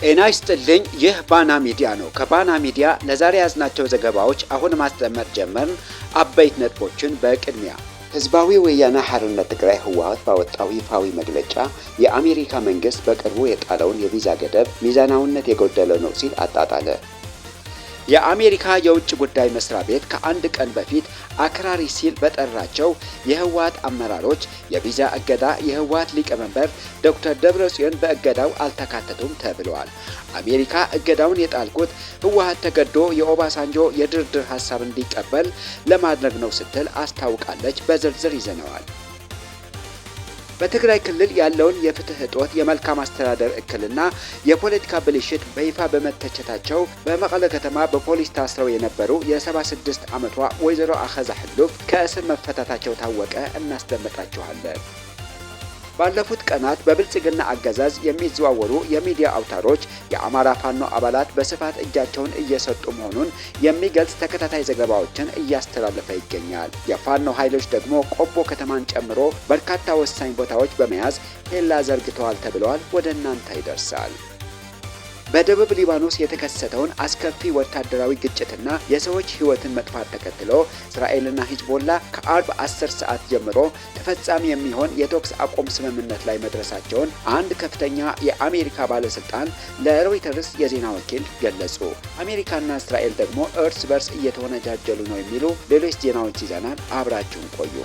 ጤና ይስጥልኝ። ይህ ባና ሚዲያ ነው። ከባና ሚዲያ ለዛሬ ያዝናቸው ዘገባዎች አሁን ማስደመጥ ጀመርን። አበይት ነጥቦችን በቅድሚያ ህዝባዊ ወያነ ሓርነት ትግራይ ህወሓት ባወጣው ይፋዊ መግለጫ የአሜሪካ መንግስት በቅርቡ የጣለውን የቪዛ ገደብ ሚዛናዊነት የጎደለው ነው ሲል አጣጣለ። የአሜሪካ የውጭ ጉዳይ መስሪያ ቤት ከአንድ ቀን በፊት አክራሪ ሲል በጠራቸው የህወሓት አመራሮች የቪዛ እገዳ የህወሓት ሊቀመንበር ዶክተር ደብረጽዮን በእገዳው አልተካተቱም ተብለዋል። አሜሪካ እገዳውን የጣልኩት ህወሓት ተገዶ የኦባሳንጆ የድርድር ሐሳብ እንዲቀበል ለማድረግ ነው ስትል አስታውቃለች። በዝርዝር ይዘነዋል። በትግራይ ክልል ያለውን የፍትህ እጦት የመልካም አስተዳደር እክልና የፖለቲካ ብልሽት በይፋ በመተቸታቸው በመቀለ ከተማ በፖሊስ ታስረው የነበሩ የ76 ዓመቷ ወይዘሮ አኸዛ ሕሉፍ ከእስር መፈታታቸው ታወቀ። እናስደምጣችኋለን። ባለፉት ቀናት በብልጽግና አገዛዝ የሚዘዋወሩ የሚዲያ አውታሮች የአማራ ፋኖ አባላት በስፋት እጃቸውን እየሰጡ መሆኑን የሚገልጽ ተከታታይ ዘገባዎችን እያስተላለፈ ይገኛል። የፋኖ ኃይሎች ደግሞ ቆቦ ከተማን ጨምሮ በርካታ ወሳኝ ቦታዎች በመያዝ ኬላ ዘርግተዋል ተብለዋል። ወደ እናንተ ይደርሳል። በደቡብ ሊባኖስ የተከሰተውን አስከፊ ወታደራዊ ግጭትና የሰዎች ህይወትን መጥፋት ተከትሎ እስራኤልና ሂዝቦላ ከአርብ 10 ሰዓት ጀምሮ ተፈጻሚ የሚሆን የተኩስ አቁም ስምምነት ላይ መድረሳቸውን አንድ ከፍተኛ የአሜሪካ ባለስልጣን ለሮይተርስ የዜና ወኪል ገለጹ። አሜሪካና እስራኤል ደግሞ እርስ በርስ እየተወነጃጀሉ ነው የሚሉ ሌሎች ዜናዎች ይዘናል። አብራችሁን ቆዩ።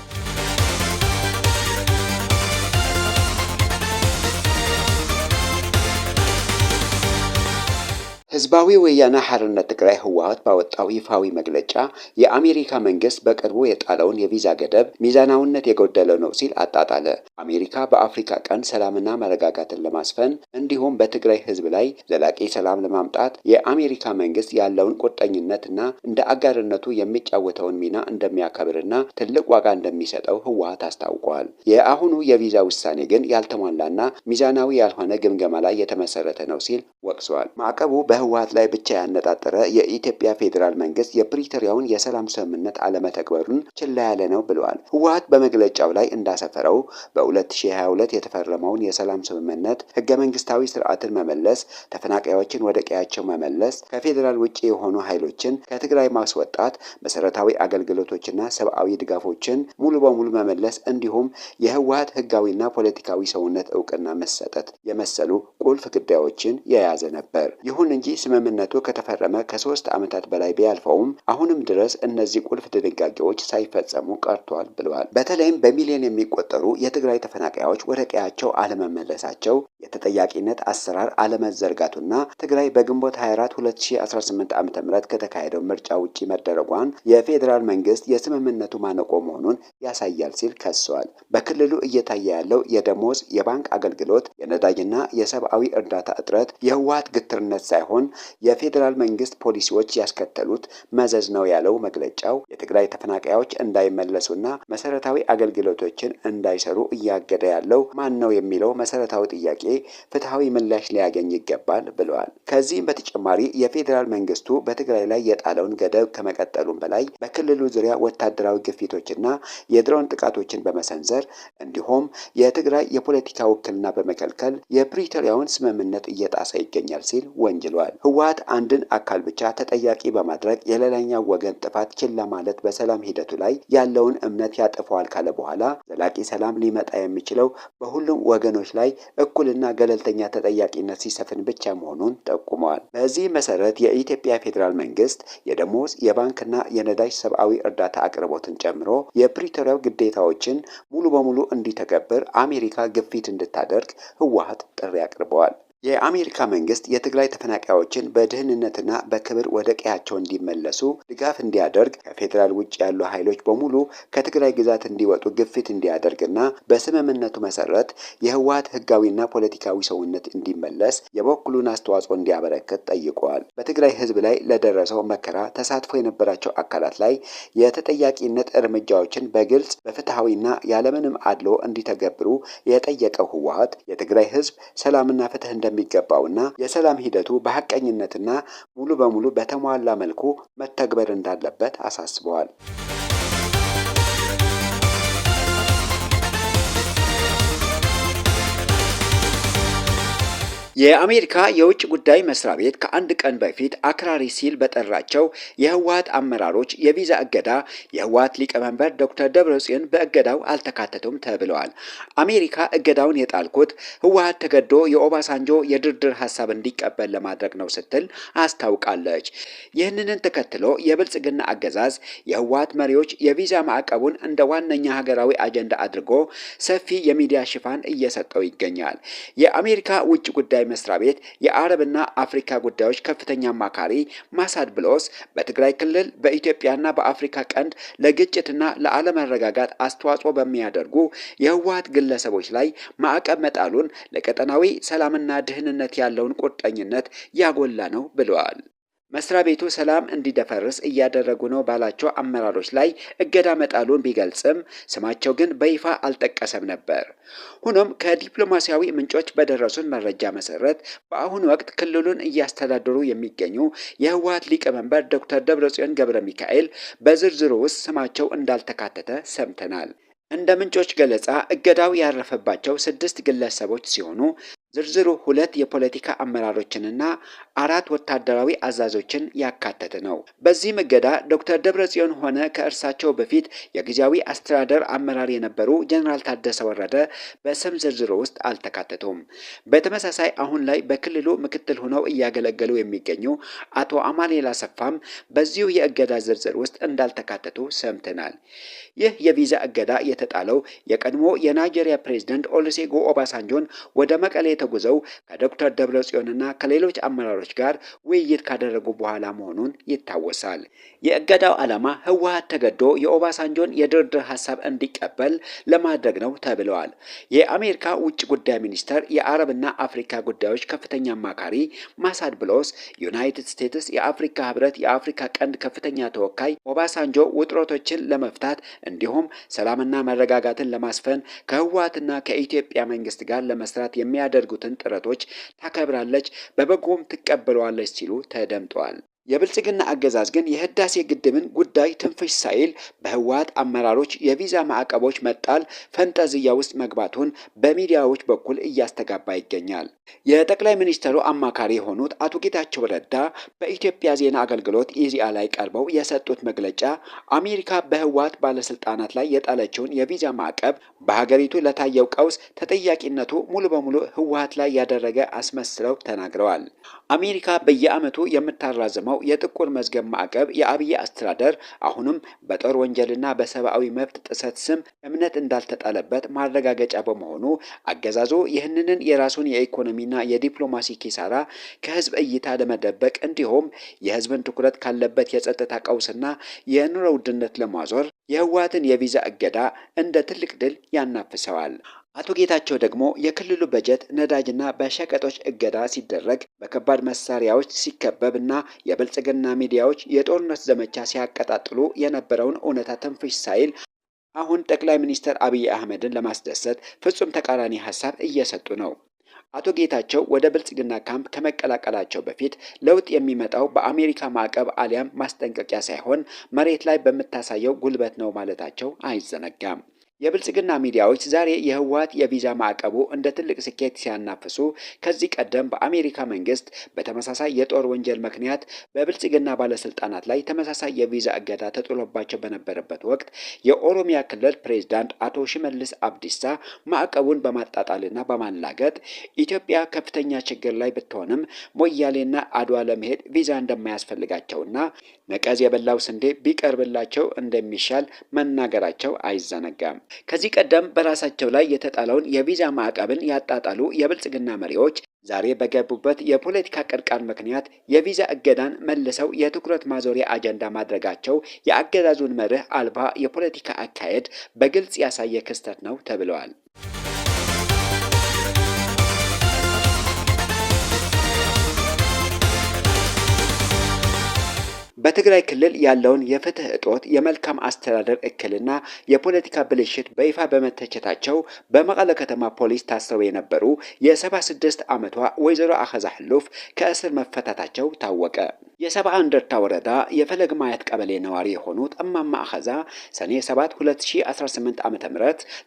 ህዝባዊ ወያነ ሓርነት ትግራይ ህወሓት ባወጣው ይፋዊ መግለጫ የአሜሪካ መንግስት በቅርቡ የጣለውን የቪዛ ገደብ ሚዛናዊነት የጎደለው ነው ሲል አጣጣለ። አሜሪካ በአፍሪካ ቀንድ ሰላምና መረጋጋትን ለማስፈን እንዲሁም በትግራይ ህዝብ ላይ ዘላቂ ሰላም ለማምጣት የአሜሪካ መንግስት ያለውን ቁርጠኝነትና እንደ አጋርነቱ የሚጫወተውን ሚና እንደሚያከብርና ትልቅ ዋጋ እንደሚሰጠው ህወሓት አስታውቋል። የአሁኑ የቪዛ ውሳኔ ግን ያልተሟላና ሚዛናዊ ያልሆነ ግምገማ ላይ የተመሰረተ ነው ሲል ወቅሷል። ማዕቀቡ በህወሓት ላይ ብቻ ያነጣጠረ የኢትዮጵያ ፌዴራል መንግስት የፕሪቶሪያውን የሰላም ስምምነት አለመተግበሩን ችላ ያለ ነው ብለዋል። ህወሓት በመግለጫው ላይ እንዳሰፈረው በ2022 የተፈረመውን የሰላም ስምምነት ህገ መንግስታዊ ስርዓትን መመለስ፣ ተፈናቃዮችን ወደ ቀያቸው መመለስ፣ ከፌዴራል ውጪ የሆኑ ኃይሎችን ከትግራይ ማስወጣት፣ መሰረታዊ አገልግሎቶችና ሰብአዊ ድጋፎችን ሙሉ በሙሉ መመለስ እንዲሁም የህወሓት ህጋዊና ፖለቲካዊ ሰውነት እውቅና መሰጠት የመሰሉ ቁልፍ ጉዳዮችን የያዘ ነበር። ይሁን እንጂ ስምምነቱ ከተፈረመ ከ3 ዓመታት በላይ ቢያልፈውም አሁንም ድረስ እነዚህ ቁልፍ ድንጋጌዎች ሳይፈጸሙ ቀርቷል ብለዋል። በተለይም በሚሊዮን የሚቆጠሩ የትግራይ ተፈናቃዮች ወደ ቀያቸው አለመመለሳቸው፣ የተጠያቂነት አሰራር አለመዘርጋቱና ትግራይ በግንቦት 24 2018 ዓ.ም ከተካሄደው ምርጫ ውጪ መደረጓን የፌዴራል መንግስት የስምምነቱ ማነቆ መሆኑን ያሳያል ሲል ከሷል። በክልሉ እየታየ ያለው የደሞዝ፣ የባንክ አገልግሎት፣ የነዳጅና የሰብአዊ እርዳታ እጥረት የህወሓት ግትርነት ሳይሆን የፌዴራል መንግስት ፖሊሲዎች ያስከተሉት መዘዝ ነው ያለው መግለጫው የትግራይ ተፈናቃዮች እንዳይመለሱና መሰረታዊ አገልግሎቶችን እንዳይሰሩ እያገደ ያለው ማን ነው የሚለው መሰረታዊ ጥያቄ ፍትሃዊ ምላሽ ሊያገኝ ይገባል ብለዋል። ከዚህም በተጨማሪ የፌዴራል መንግስቱ በትግራይ ላይ የጣለውን ገደብ ከመቀጠሉም በላይ በክልሉ ዙሪያ ወታደራዊ ግፊቶችና የድሮን ጥቃቶችን በመሰንዘር እንዲሁም የትግራይ የፖለቲካ ውክልና በመከልከል የፕሪቶሪያውን ስምምነት እየጣሰ ይገኛል ሲል ወንጅሏል። ህወሓት አንድን አካል ብቻ ተጠያቂ በማድረግ የሌላኛው ወገን ጥፋት ችላ ማለት በሰላም ሂደቱ ላይ ያለውን እምነት ያጠፋዋል ካለ በኋላ ዘላቂ ሰላም ሊመጣ የሚችለው በሁሉም ወገኖች ላይ እኩልና ገለልተኛ ተጠያቂነት ሲሰፍን ብቻ መሆኑን ጠቁመዋል። በዚህ መሰረት የኢትዮጵያ ፌዴራል መንግስት የደሞዝ፣ የባንክና የነዳጅ ሰብአዊ እርዳታ አቅርቦትን ጨምሮ የፕሪቶሪያው ግዴታዎችን ሙሉ በሙሉ እንዲተገብር አሜሪካ ግፊት እንድታደርግ ህወሓት ጥሪ አቅርበዋል። የአሜሪካ መንግስት የትግራይ ተፈናቃዮችን በደህንነትና በክብር ወደ ቀያቸው እንዲመለሱ ድጋፍ እንዲያደርግ፣ ከፌዴራል ውጭ ያሉ ኃይሎች በሙሉ ከትግራይ ግዛት እንዲወጡ ግፊት እንዲያደርግና በስምምነቱ መሰረት የህወሓት ህጋዊና ፖለቲካዊ ሰውነት እንዲመለስ የበኩሉን አስተዋጽኦ እንዲያበረክት ጠይቀዋል። በትግራይ ህዝብ ላይ ለደረሰው መከራ ተሳትፎ የነበራቸው አካላት ላይ የተጠያቂነት እርምጃዎችን በግልጽ በፍትሃዊና ያለምንም አድሎ እንዲተገብሩ የጠየቀው ህወሓት የትግራይ ህዝብ ሰላምና ፍትህ እንደሚገባውና የሰላም ሂደቱ በሐቀኝነትና ሙሉ በሙሉ በተሟላ መልኩ መተግበር እንዳለበት አሳስበዋል። የአሜሪካ የውጭ ጉዳይ መስሪያ ቤት ከአንድ ቀን በፊት አክራሪ ሲል በጠራቸው የህወሓት አመራሮች የቪዛ እገዳ የህወሓት ሊቀመንበር ዶክተር ደብረጽዮን በእገዳው አልተካተቱም ተብለዋል። አሜሪካ እገዳውን የጣልኩት ህወሓት ተገዶ የኦባሳንጆ የድርድር ሀሳብ እንዲቀበል ለማድረግ ነው ስትል አስታውቃለች። ይህንን ተከትሎ የብልጽግና አገዛዝ የህወሓት መሪዎች የቪዛ ማዕቀቡን እንደ ዋነኛ ሀገራዊ አጀንዳ አድርጎ ሰፊ የሚዲያ ሽፋን እየሰጠው ይገኛል። የአሜሪካ ውጭ ጉዳይ መስሪያ ቤት የአረብና አፍሪካ ጉዳዮች ከፍተኛ አማካሪ ማሳድ ብሎስ በትግራይ ክልል በኢትዮጵያና በአፍሪካ ቀንድ ለግጭትና ለአለመረጋጋት አስተዋጽኦ በሚያደርጉ የህወሓት ግለሰቦች ላይ ማዕቀብ መጣሉን ለቀጠናዊ ሰላምና ደህንነት ያለውን ቁርጠኝነት ያጎላ ነው ብለዋል። መስሪያ ቤቱ ሰላም እንዲደፈርስ እያደረጉ ነው ባላቸው አመራሮች ላይ እገዳ መጣሉን ቢገልጽም ስማቸው ግን በይፋ አልጠቀሰም ነበር። ሆኖም ከዲፕሎማሲያዊ ምንጮች በደረሱን መረጃ መሰረት በአሁኑ ወቅት ክልሉን እያስተዳደሩ የሚገኙ የህወሓት ሊቀመንበር ዶክተር ደብረጽዮን ገብረ ሚካኤል በዝርዝሩ ውስጥ ስማቸው እንዳልተካተተ ሰምተናል። እንደ ምንጮች ገለጻ እገዳው ያረፈባቸው 6 ግለሰቦች ሲሆኑ ዝርዝሩ 2 የፖለቲካ አመራሮችንና 4 ወታደራዊ አዛዦችን ያካተተ ነው። በዚህም እገዳ ዶክተር ደብረጽዮን ሆነ ከእርሳቸው በፊት የጊዜያዊ አስተዳደር አመራር የነበሩ ጀነራል ታደሰ ወረደ በስም ዝርዝሩ ውስጥ አልተካተቱም። በተመሳሳይ አሁን ላይ በክልሉ ምክትል ሆነው እያገለገሉ የሚገኙ አቶ አማኑኤል አሰፋም በዚሁ የእገዳ ዝርዝር ውስጥ እንዳልተካተቱ ሰምተናል። ይህ የቪዛ እገዳ የተጣለው የቀድሞ የናይጄሪያ ፕሬዝዳንት ኦሉሴጉን ኦባሳንጆን ወደ መቀሌ ተጉዘው ከዶክተር ደብረጽዮንና ከሌሎች አመራሮች ጋር ውይይት ካደረጉ በኋላ መሆኑን ይታወሳል። የእገዳው ዓላማ ህወሓት ተገዶ የኦባሳንጆን የድርድር ሀሳብ እንዲቀበል ለማድረግ ነው ተብለዋል። የአሜሪካ ውጭ ጉዳይ ሚኒስቴር የአረብና አፍሪካ ጉዳዮች ከፍተኛ አማካሪ ማሳድ ብሎስ ዩናይትድ ስቴትስ የአፍሪካ ህብረት የአፍሪካ ቀንድ ከፍተኛ ተወካይ ኦባሳንጆ ውጥረቶችን ለመፍታት እንዲሁም ሰላምና መረጋጋትን ለማስፈን ከህወሓትና ከኢትዮጵያ መንግስት ጋር ለመስራት የሚያደርጉትን ጥረቶች ታከብራለች፣ በበጎም ትቀበለዋለች ሲሉ ተደምጠዋል። የብልጽግና አገዛዝ ግን የህዳሴ ግድብን ጉዳይ ትንፍሽ ሳይል በህወሓት አመራሮች የቪዛ ማዕቀቦች መጣል ፈንጠዝያ ውስጥ መግባቱን በሚዲያዎች በኩል እያስተጋባ ይገኛል። የጠቅላይ ሚኒስትሩ አማካሪ የሆኑት አቶ ጌታቸው ረዳ በኢትዮጵያ ዜና አገልግሎት ኢዜአ ላይ ቀርበው የሰጡት መግለጫ አሜሪካ በህወሓት ባለስልጣናት ላይ የጣለችውን የቪዛ ማዕቀብ በሀገሪቱ ለታየው ቀውስ ተጠያቂነቱ ሙሉ በሙሉ ህወሓት ላይ ያደረገ አስመስለው ተናግረዋል። አሜሪካ በየዓመቱ የምታራዝመው የጥቁር መዝገብ ማዕቀብ የአብይ አስተዳደር አሁንም በጦር ወንጀልና በሰብአዊ መብት ጥሰት ስም እምነት እንዳልተጣለበት ማረጋገጫ በመሆኑ አገዛዙ ይህንን የራሱን የኢኮኖሚና የዲፕሎማሲ ኪሳራ ከህዝብ እይታ ለመደበቅ እንዲሁም የህዝብን ትኩረት ካለበት የጸጥታ ቀውስና የኑሮ ውድነት ለማዞር የህወሓትን የቪዛ እገዳ እንደ ትልቅ ድል ያናፍሰዋል። አቶ ጌታቸው ደግሞ የክልሉ በጀት ነዳጅና በሸቀጦች እገዳ ሲደረግ በከባድ መሳሪያዎች ሲከበብና የብልጽግና ሚዲያዎች የጦርነት ዘመቻ ሲያቀጣጥሉ የነበረውን እውነታ ትንፍሽ ሳይል አሁን ጠቅላይ ሚኒስትር አብይ አህመድን ለማስደሰት ፍጹም ተቃራኒ ሀሳብ እየሰጡ ነው። አቶ ጌታቸው ወደ ብልጽግና ካምፕ ከመቀላቀላቸው በፊት ለውጥ የሚመጣው በአሜሪካ ማዕቀብ አሊያም ማስጠንቀቂያ ሳይሆን መሬት ላይ በምታሳየው ጉልበት ነው ማለታቸው አይዘነጋም። የብልጽግና ሚዲያዎች ዛሬ የህወሓት የቪዛ ማዕቀቡ እንደ ትልቅ ስኬት ሲያናፍሱ ከዚህ ቀደም በአሜሪካ መንግስት በተመሳሳይ የጦር ወንጀል ምክንያት በብልጽግና ባለስልጣናት ላይ ተመሳሳይ የቪዛ እገዳ ተጥሎባቸው በነበረበት ወቅት የኦሮሚያ ክልል ፕሬዝዳንት አቶ ሽመልስ አብዲሳ ማዕቀቡን በማጣጣልና በማላገጥ ኢትዮጵያ ከፍተኛ ችግር ላይ ብትሆንም ሞያሌና አድዋ ለመሄድ ቪዛ እንደማያስፈልጋቸውና ነቀዝ የበላው ስንዴ ቢቀርብላቸው እንደሚሻል መናገራቸው አይዘነጋም። ከዚህ ቀደም በራሳቸው ላይ የተጣለውን የቪዛ ማዕቀብን ያጣጣሉ የብልጽግና መሪዎች ዛሬ በገቡበት የፖለቲካ ቅርቃር ምክንያት የቪዛ እገዳን መልሰው የትኩረት ማዞሪያ አጀንዳ ማድረጋቸው የአገዛዙን መርህ አልባ የፖለቲካ አካሄድ በግልጽ ያሳየ ክስተት ነው ተብለዋል። በትግራይ ክልል ያለውን የፍትህ እጦት፣ የመልካም አስተዳደር እክልና የፖለቲካ ብልሽት በይፋ በመተቸታቸው በመቀለ ከተማ ፖሊስ ታስረው የነበሩ የ76 ዓመቷ ወይዘሮ አኸዛ ሕሉፍ ከእስር መፈታታቸው ታወቀ። የሰብዓ እንደርታ ወረዳ የፈለግ ማየት ቀበሌ ነዋሪ የሆኑት እማማ አኸዛ ሰኔ 7 2018 ዓ.ም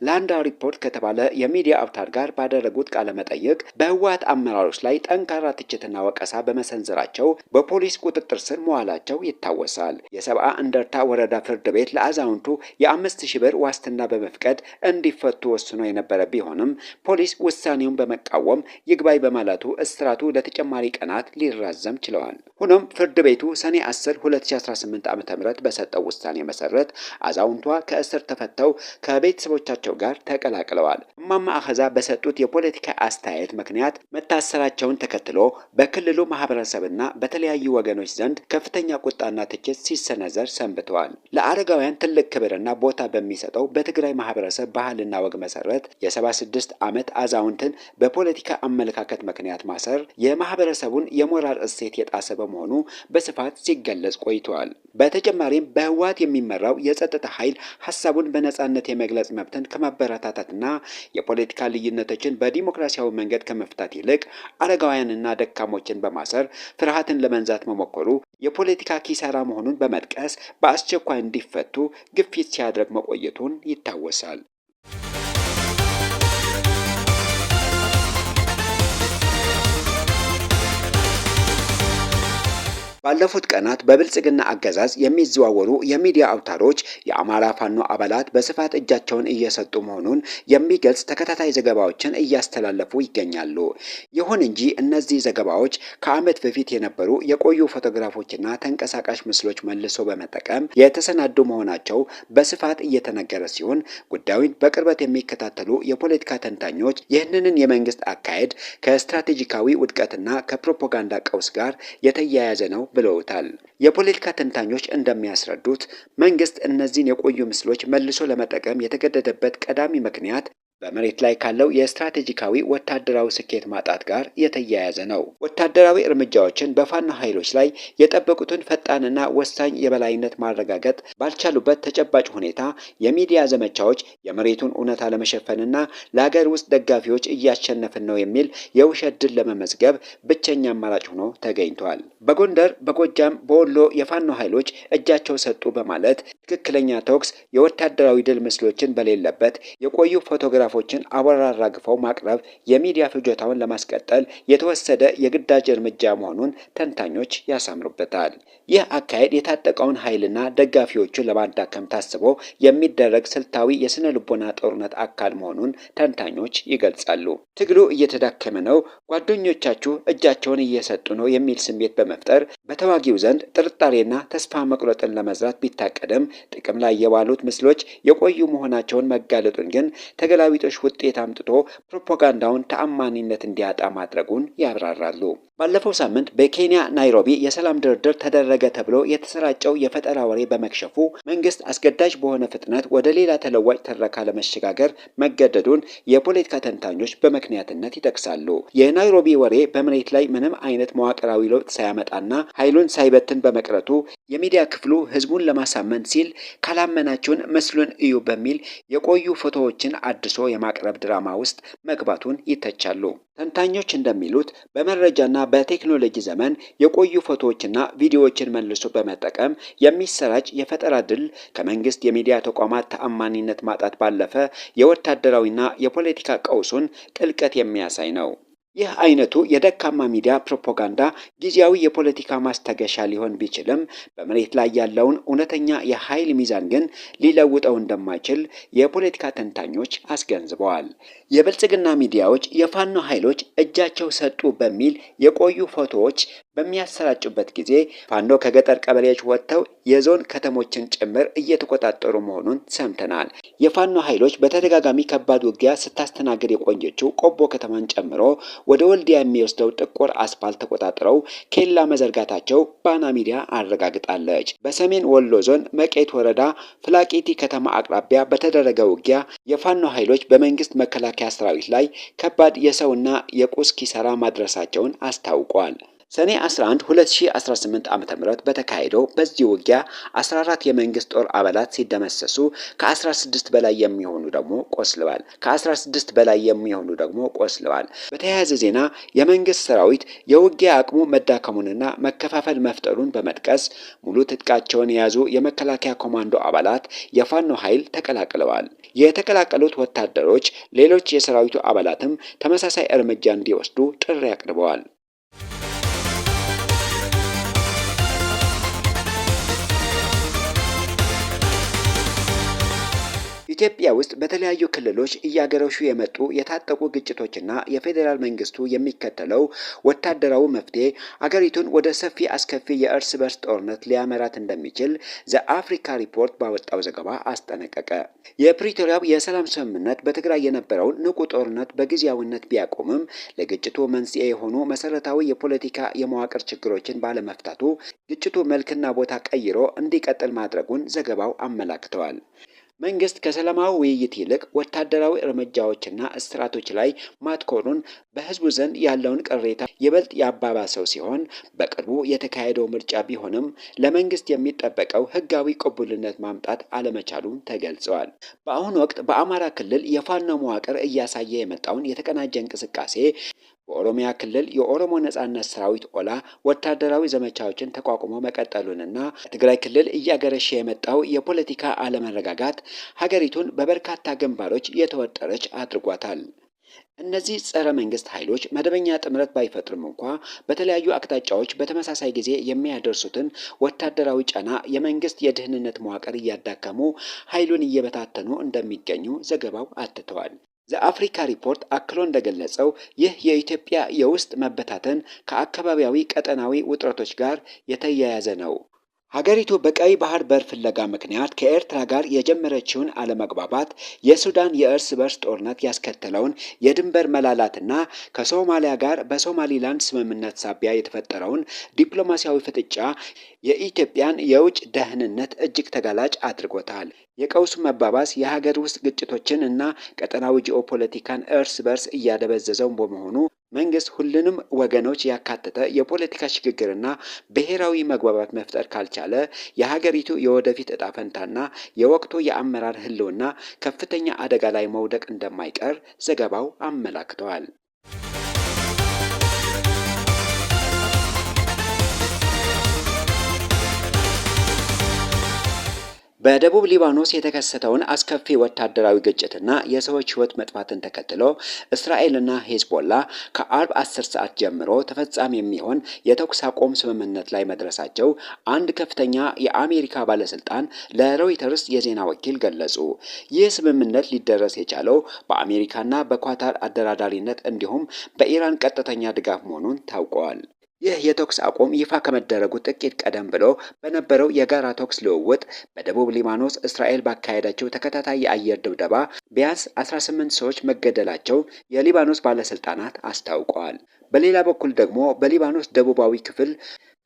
ለአንዳ ሪፖርት ከተባለ የሚዲያ አውታር ጋር ባደረጉት ቃለ መጠይቅ በህወሓት አመራሮች ላይ ጠንካራ ትችትና ወቀሳ በመሰንዘራቸው በፖሊስ ቁጥጥር ስር መዋላቸው ይታወሳል። የሰብዓ እንደርታ ወረዳ ፍርድ ቤት ለአዛውንቱ የ5000 ብር ዋስትና በመፍቀድ እንዲፈቱ ወስኖ የነበረ ቢሆንም ፖሊስ ውሳኔውን በመቃወም ይግባይ በማለቱ እስራቱ ለተጨማሪ ቀናት ሊራዘም ችለዋል። ሆኖም ፍርድ ቤቱ ሰኔ 10 2018 ዓ.ም በሰጠው ውሳኔ መሰረት አዛውንቷ ከእስር ተፈተው ከቤተሰቦቻቸው ጋር ተቀላቅለዋል። እማማ አኸዛ በሰጡት የፖለቲካ አስተያየት ምክንያት መታሰራቸውን ተከትሎ በክልሉ ማህበረሰብና በተለያዩ ወገኖች ዘንድ ከፍተኛ ቁጣና ትችት ሲሰነዘር ሰንብተዋል። ለአረጋውያን ትልቅ ክብርና ቦታ በሚሰጠው በትግራይ ማህበረሰብ ባህልና ወግ መሰረት የ76 ዓመት አዛውንትን በፖለቲካ አመለካከት ምክንያት ማሰር የማህበረሰቡን የሞራል እሴት የጣሰ በመሆኑ በስፋት ሲገለጽ ቆይቷል። በተጨማሪም በህወሓት የሚመራው የጸጥታ ኃይል ሀሳቡን በነጻነት የመግለጽ መብትን ከማበረታታትና የፖለቲካ ልዩነቶችን በዲሞክራሲያዊ መንገድ ከመፍታት ይልቅ አረጋውያንና ደካሞችን በማሰር ፍርሃትን ለመንዛት መሞከሩ የፖለቲካ ኪሳራ መሆኑን በመጥቀስ በአስቸኳይ እንዲፈቱ ግፊት ሲያደርግ መቆየቱን ይታወሳል። ባለፉት ቀናት በብልጽግና አገዛዝ የሚዘዋወሩ የሚዲያ አውታሮች የአማራ ፋኖ አባላት በስፋት እጃቸውን እየሰጡ መሆኑን የሚገልጽ ተከታታይ ዘገባዎችን እያስተላለፉ ይገኛሉ። ይሁን እንጂ እነዚህ ዘገባዎች ከዓመት በፊት የነበሩ የቆዩ ፎቶግራፎችና ተንቀሳቃሽ ምስሎች መልሶ በመጠቀም የተሰናዱ መሆናቸው በስፋት እየተነገረ ሲሆን ጉዳዩን በቅርበት የሚከታተሉ የፖለቲካ ተንታኞች ይህንን የመንግስት አካሄድ ከስትራቴጂካዊ ውድቀትና ከፕሮፓጋንዳ ቀውስ ጋር የተያያዘ ነው ብለውታል። የፖለቲካ ተንታኞች እንደሚያስረዱት መንግስት እነዚህን የቆዩ ምስሎች መልሶ ለመጠቀም የተገደደበት ቀዳሚ ምክንያት በመሬት ላይ ካለው የስትራቴጂካዊ ወታደራዊ ስኬት ማጣት ጋር የተያያዘ ነው። ወታደራዊ እርምጃዎችን በፋኖ ኃይሎች ላይ የጠበቁትን ፈጣንና ወሳኝ የበላይነት ማረጋገጥ ባልቻሉበት ተጨባጭ ሁኔታ የሚዲያ ዘመቻዎች የመሬቱን እውነታ ለመሸፈንና ለሀገር ውስጥ ደጋፊዎች እያሸነፍን ነው የሚል የውሸት ድል ለመመዝገብ ብቸኛ አማራጭ ሆኖ ተገኝቷል። በጎንደር፣ በጎጃም፣ በወሎ የፋኖ ኃይሎች እጃቸው ሰጡ በማለት ትክክለኛ ተኩስ፣ የወታደራዊ ድል ምስሎችን በሌለበት የቆዩ ፎቶግራፎችን አቧራ አራግፈው ማቅረብ የሚዲያ ፍጆታውን ለማስቀጠል የተወሰደ የግዳጅ እርምጃ መሆኑን ተንታኞች ያሳምሩበታል። ይህ አካሄድ የታጠቀውን ኃይልና ደጋፊዎቹን ለማዳከም ታስቦ የሚደረግ ስልታዊ የስነ ልቦና ጦርነት አካል መሆኑን ተንታኞች ይገልጻሉ። ትግሉ እየተዳከመ ነው፣ ጓደኞቻችሁ እጃቸውን እየሰጡ ነው የሚል ስሜት በመፍጠር በተዋጊው ዘንድ ጥርጣሬና ተስፋ መቁረጥን ለመዝራት ቢታቀድም ጥቅም ላይ የዋሉት ምስሎች የቆዩ መሆናቸውን መጋለጡን ግን ተገላቢጦሽ ውጤት አምጥቶ ፕሮፓጋንዳውን ተአማኒነት እንዲያጣ ማድረጉን ያብራራሉ። ባለፈው ሳምንት በኬንያ ናይሮቢ የሰላም ድርድር ተደረገ ተብሎ የተሰራጨው የፈጠራ ወሬ በመክሸፉ መንግስት አስገዳጅ በሆነ ፍጥነት ወደ ሌላ ተለዋጭ ትረካ ለመሸጋገር መገደዱን የፖለቲካ ተንታኞች በምክንያትነት ይጠቅሳሉ። የናይሮቢ ወሬ በመሬት ላይ ምንም አይነት መዋቅራዊ ለውጥ ሳያመጣና ኃይሉን ሳይበትን በመቅረቱ የሚዲያ ክፍሉ ህዝቡን ለማሳመን ሲል ካላመናችሁን ምስሉን እዩ በሚል የቆዩ ፎቶዎችን አድሶ የማቅረብ ድራማ ውስጥ መግባቱን ይተቻሉ። ተንታኞች እንደሚሉት በመረጃና በቴክኖሎጂ ዘመን የቆዩ ፎቶዎችና ቪዲዮዎችን መልሶ በመጠቀም የሚሰራጭ የፈጠራ ድል ከመንግስት የሚዲያ ተቋማት ተአማኒነት ማጣት ባለፈ የወታደራዊና የፖለቲካ ቀውሱን ጥልቀት የሚያሳይ ነው። ይህ አይነቱ የደካማ ሚዲያ ፕሮፓጋንዳ ጊዜያዊ የፖለቲካ ማስታገሻ ሊሆን ቢችልም በመሬት ላይ ያለውን እውነተኛ የኃይል ሚዛን ግን ሊለውጠው እንደማይችል የፖለቲካ ተንታኞች አስገንዝበዋል። የብልጽግና ሚዲያዎች የፋኖ ኃይሎች እጃቸው ሰጡ በሚል የቆዩ ፎቶዎች በሚያሰራጩበት ጊዜ ፋኖ ከገጠር ቀበሌዎች ወጥተው የዞን ከተሞችን ጭምር እየተቆጣጠሩ መሆኑን ሰምተናል። የፋኖ ኃይሎች በተደጋጋሚ ከባድ ውጊያ ስታስተናግድ የቆየችው ቆቦ ከተማን ጨምሮ ወደ ወልዲያ የሚወስደው ጥቁር አስፋልት ተቆጣጥረው ኬላ መዘርጋታቸው ባና ሚዲያ አረጋግጣለች። በሰሜን ወሎ ዞን መቄት ወረዳ ፍላቂቲ ከተማ አቅራቢያ በተደረገ ውጊያ የፋኖ ኃይሎች በመንግስት መከላከያ ሰራዊት ላይ ከባድ የሰውና የቁስ ኪሳራ ማድረሳቸውን አስታውቋል። ሰኔ 11 2018 ዓ.ም በተካሄደው በዚህ ውጊያ 14 የመንግስት ጦር አባላት ሲደመሰሱ ከ16 በላይ የሚሆኑ ደግሞ ቆስለዋል። በተያያዘ ዜና የመንግስት ሰራዊት የውጊያ አቅሙ መዳከሙንና መከፋፈል መፍጠሩን በመጥቀስ ሙሉ ትጥቃቸውን የያዙ የመከላከያ ኮማንዶ አባላት የፋኖ ኃይል ተቀላቅለዋል። የተቀላቀሉት ወታደሮች ሌሎች የሰራዊቱ አባላትም ተመሳሳይ እርምጃ እንዲወስዱ ጥሪ አቅርበዋል። ኢትዮጵያ ውስጥ በተለያዩ ክልሎች እያገረሹ የመጡ የታጠቁ ግጭቶችና የፌዴራል መንግስቱ የሚከተለው ወታደራዊ መፍትሄ አገሪቱን ወደ ሰፊ አስከፊ የእርስ በርስ ጦርነት ሊያመራት እንደሚችል ዘአፍሪካ ሪፖርት ባወጣው ዘገባ አስጠነቀቀ። የፕሪቶሪያው የሰላም ስምምነት በትግራይ የነበረውን ንቁ ጦርነት በጊዜያዊነት ቢያቆምም ለግጭቱ መንስኤ የሆኑ መሰረታዊ የፖለቲካ የመዋቅር ችግሮችን ባለመፍታቱ ግጭቱ መልክና ቦታ ቀይሮ እንዲቀጥል ማድረጉን ዘገባው አመላክተዋል። መንግስት ከሰላማዊ ውይይት ይልቅ ወታደራዊ እርምጃዎችና እስራቶች ላይ ማትኮሩን በህዝቡ ዘንድ ያለውን ቅሬታ ይበልጥ ያባባሰው ሲሆን በቅርቡ የተካሄደው ምርጫ ቢሆንም ለመንግስት የሚጠበቀው ህጋዊ ቅቡልነት ማምጣት አለመቻሉን ተገልጸዋል። በአሁኑ ወቅት በአማራ ክልል የፋኖ መዋቅር እያሳየ የመጣውን የተቀናጀ እንቅስቃሴ በኦሮሚያ ክልል የኦሮሞ ነጻነት ሰራዊት ኦላ ወታደራዊ ዘመቻዎችን ተቋቁሞ መቀጠሉንና በትግራይ ክልል እያገረሸ የመጣው የፖለቲካ አለመረጋጋት ሀገሪቱን በበርካታ ግንባሮች የተወጠረች አድርጓታል። እነዚህ ጸረ መንግስት ኃይሎች መደበኛ ጥምረት ባይፈጥሩም እንኳ በተለያዩ አቅጣጫዎች በተመሳሳይ ጊዜ የሚያደርሱትን ወታደራዊ ጫና የመንግስት የደህንነት መዋቅር እያዳከሙ ኃይሉን እየበታተኑ እንደሚገኙ ዘገባው አትተዋል። ዘአፍሪካ ሪፖርት አክሎ እንደገለጸው ይህ የኢትዮጵያ የውስጥ መበታተን ከአካባቢያዊ ቀጠናዊ ውጥረቶች ጋር የተያያዘ ነው። ሀገሪቱ በቀይ ባህር በር ፍለጋ ምክንያት ከኤርትራ ጋር የጀመረችውን አለመግባባት፣ የሱዳን የእርስ በርስ ጦርነት ያስከተለውን የድንበር መላላትና ከሶማሊያ ጋር በሶማሊላንድ ስምምነት ሳቢያ የተፈጠረውን ዲፕሎማሲያዊ ፍጥጫ የኢትዮጵያን የውጭ ደህንነት እጅግ ተጋላጭ አድርጎታል። የቀውሱ መባባስ የሀገር ውስጥ ግጭቶችን እና ቀጠናዊ ጂኦፖለቲካን እርስ በርስ እያደበዘዘው በመሆኑ መንግስት ሁሉንም ወገኖች ያካተተ የፖለቲካ ሽግግርና ብሔራዊ መግባባት መፍጠር ካልቻለ የሀገሪቱ የወደፊት እጣ ፈንታና የወቅቱ የአመራር ህልውና ከፍተኛ አደጋ ላይ መውደቅ እንደማይቀር ዘገባው አመላክተዋል። በደቡብ ሊባኖስ የተከሰተውን አስከፊ ወታደራዊ ግጭትና የሰዎች ህይወት መጥፋትን ተከትሎ እስራኤልና ሄዝቦላ ከአርብ 10 ሰዓት ጀምሮ ተፈጻሚ የሚሆን የተኩስ አቁም ስምምነት ላይ መድረሳቸው አንድ ከፍተኛ የአሜሪካ ባለስልጣን ለሮይተርስ የዜና ወኪል ገለጹ። ይህ ስምምነት ሊደረስ የቻለው በአሜሪካና በኳታር አደራዳሪነት እንዲሁም በኢራን ቀጥተኛ ድጋፍ መሆኑን ታውቋል። ይህ የተኩስ አቁም ይፋ ከመደረጉ ጥቂት ቀደም ብሎ በነበረው የጋራ ተኩስ ልውውጥ በደቡብ ሊባኖስ እስራኤል ባካሄደችው ተከታታይ የአየር ድብደባ ቢያንስ 18 ሰዎች መገደላቸው የሊባኖስ ባለስልጣናት አስታውቀዋል። በሌላ በኩል ደግሞ በሊባኖስ ደቡባዊ ክፍል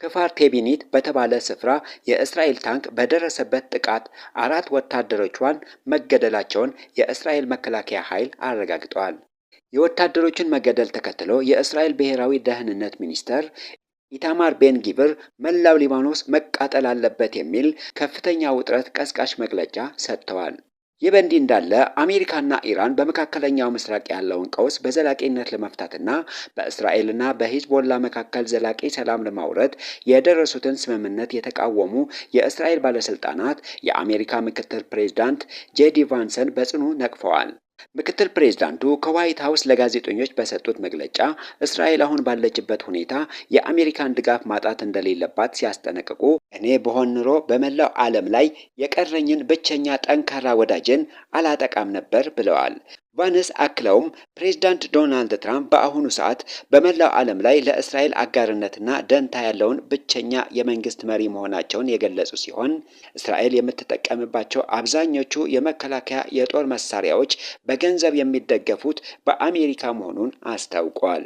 ክፋር ቴቢኒት በተባለ ስፍራ የእስራኤል ታንክ በደረሰበት ጥቃት 4 ወታደሮቿን መገደላቸውን የእስራኤል መከላከያ ኃይል አረጋግጠዋል። የወታደሮቹን መገደል ተከትሎ የእስራኤል ብሔራዊ ደህንነት ሚኒስተር ኢታማር ቤን ጊቭር መላው ሊባኖስ መቃጠል አለበት የሚል ከፍተኛ ውጥረት ቀስቃሽ መግለጫ ሰጥተዋል። ይህ በእንዲህ እንዳለ አሜሪካና ኢራን በመካከለኛው ምስራቅ ያለውን ቀውስ በዘላቂነት ለመፍታትና በእስራኤልና በሂዝቦላ መካከል ዘላቂ ሰላም ለማውረድ የደረሱትን ስምምነት የተቃወሙ የእስራኤል ባለስልጣናት የአሜሪካ ምክትል ፕሬዝዳንት ጄዲ ቫንስን በጽኑ ነቅፈዋል። ምክትል ፕሬዝዳንቱ ከዋይት ሀውስ ለጋዜጠኞች በሰጡት መግለጫ እስራኤል አሁን ባለችበት ሁኔታ የአሜሪካን ድጋፍ ማጣት እንደሌለባት ሲያስጠነቅቁ እኔ በሆን ኖሮ በመላው ዓለም ላይ የቀረኝን ብቸኛ ጠንካራ ወዳጅን አላጠቃም ነበር ብለዋል። ቫንስ አክለውም ፕሬዝዳንት ዶናልድ ትራምፕ በአሁኑ ሰዓት በመላው ዓለም ላይ ለእስራኤል አጋርነትና ደንታ ያለውን ብቸኛ የመንግስት መሪ መሆናቸውን የገለጹ ሲሆን እስራኤል የምትጠቀምባቸው አብዛኞቹ የመከላከያ የጦር መሳሪያዎች በገንዘብ የሚደገፉት በአሜሪካ መሆኑን አስታውቀዋል።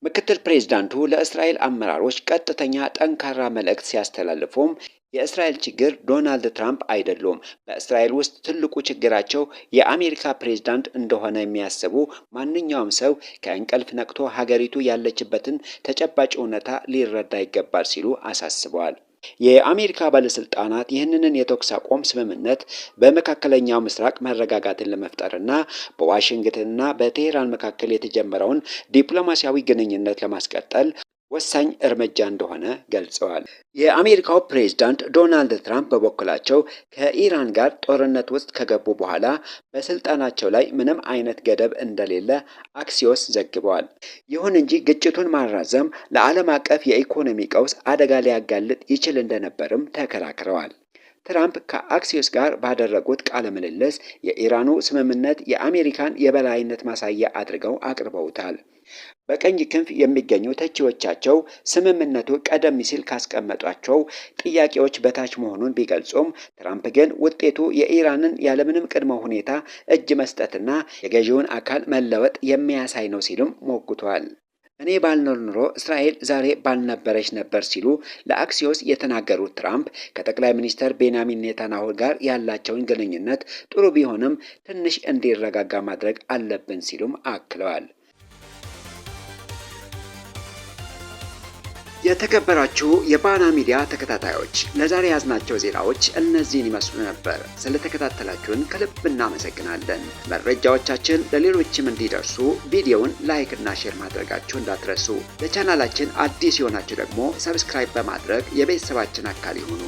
ምክትል ፕሬዝዳንቱ ለእስራኤል አመራሮች ቀጥተኛ ጠንካራ መልእክት ሲያስተላልፉም የእስራኤል ችግር ዶናልድ ትራምፕ አይደሉም። በእስራኤል ውስጥ ትልቁ ችግራቸው የአሜሪካ ፕሬዝዳንት እንደሆነ የሚያስቡ ማንኛውም ሰው ከእንቅልፍ ነቅቶ ሀገሪቱ ያለችበትን ተጨባጭ እውነታ ሊረዳ ይገባል ሲሉ አሳስበዋል። የአሜሪካ ባለስልጣናት ይህንን የተኩስ አቁም ስምምነት በመካከለኛው ምስራቅ መረጋጋትን ለመፍጠርና በዋሽንግተንና በቴሄራን መካከል የተጀመረውን ዲፕሎማሲያዊ ግንኙነት ለማስቀጠል ወሳኝ እርምጃ እንደሆነ ገልጸዋል። የአሜሪካው ፕሬዝዳንት ዶናልድ ትራምፕ በበኩላቸው ከኢራን ጋር ጦርነት ውስጥ ከገቡ በኋላ በስልጣናቸው ላይ ምንም አይነት ገደብ እንደሌለ አክሲዮስ ዘግበዋል። ይሁን እንጂ ግጭቱን ማራዘም ለዓለም አቀፍ የኢኮኖሚ ቀውስ አደጋ ሊያጋልጥ ይችል እንደነበርም ተከራክረዋል። ትራምፕ ከአክሲዮስ ጋር ባደረጉት ቃለ ምልልስ የኢራኑ ስምምነት የአሜሪካን የበላይነት ማሳያ አድርገው አቅርበውታል። በቀኝ ክንፍ የሚገኙ ተቺዎቻቸው ስምምነቱ ቀደም ሲል ካስቀመጧቸው ጥያቄዎች በታች መሆኑን ቢገልጹም ትራምፕ ግን ውጤቱ የኢራንን ያለምንም ቅድመ ሁኔታ እጅ መስጠትና የገዢውን አካል መለወጥ የሚያሳይ ነው ሲሉም ሞግቷል። እኔ ባልኖር ኑሮ እስራኤል ዛሬ ባልነበረች ነበር ሲሉ ለአክሲዮስ የተናገሩት ትራምፕ ከጠቅላይ ሚኒስትር ቤንያሚን ኔታንያሁ ጋር ያላቸውን ግንኙነት ጥሩ ቢሆንም ትንሽ እንዲረጋጋ ማድረግ አለብን ሲሉም አክለዋል። የተከበራችሁ የባና ሚዲያ ተከታታዮች ለዛሬ ያዝናቸው ዜናዎች እነዚህን ይመስሉ ነበር። ስለተከታተላችሁን ከልብ እናመሰግናለን። መረጃዎቻችን ለሌሎችም እንዲደርሱ ቪዲዮውን ላይክ እና ሼር ማድረጋችሁ እንዳትረሱ። ለቻናላችን አዲስ የሆናችሁ ደግሞ ሰብስክራይብ በማድረግ የቤተሰባችን አካል ይሁኑ።